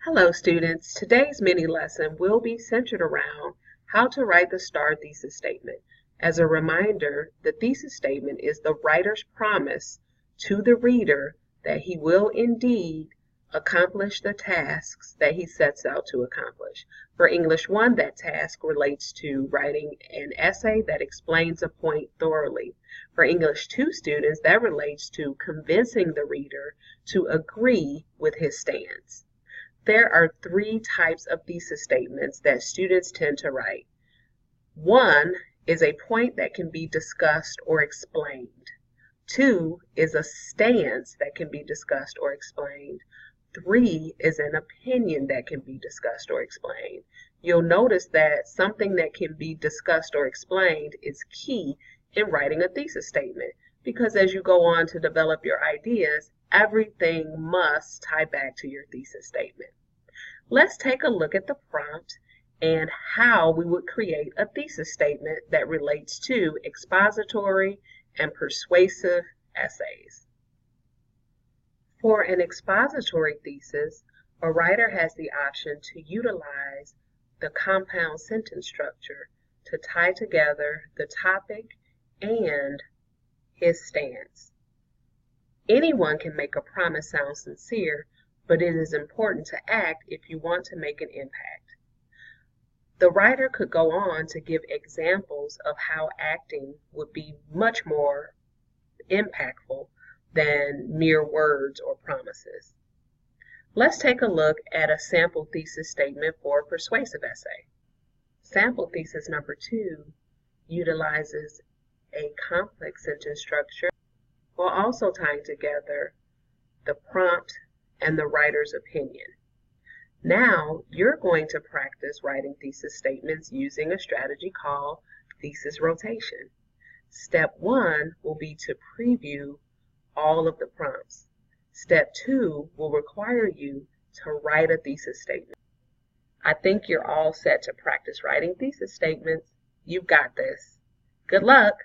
Hello students, today's mini lesson will be centered around how to write the STAAR thesis statement. As a reminder, the thesis statement is the writer's promise to the reader that he will indeed accomplish the tasks that he sets out to accomplish. For English 1, that task relates to writing an essay that explains a point thoroughly. For English 2 students, that relates to convincing the reader to agree with his stance. There are three types of thesis statements that students tend to write. One is a point that can be discussed or explained. Two is a stance that can be discussed or explained. Three is an opinion that can be discussed or explained. You'll notice that something that can be discussed or explained is key in writing a thesis statement, because as you go on to develop your ideas, everything must tie back to your thesis statement. Let's take a look at the prompt and how we would create a thesis statement that relates to expository and persuasive essays. For an expository thesis, a writer has the option to utilize the compound sentence structure to tie together the topic and his stance. Anyone can make a promise sound sincere, but it is important to act if you want to make an impact. The writer could go on to give examples of how acting would be much more impactful than mere words or promises. Let's take a look at a sample thesis statement for a persuasive essay. Sample thesis number 2 utilizes a complex sentence structure while also tying together the prompt and the writer's opinion. Now you're going to practice writing thesis statements using a strategy called thesis rotation. Step 1 will be to preview all of the prompts. Step 2 will require you to write a thesis statement. I think you're all set to practice writing thesis statements. You've got this. Good luck!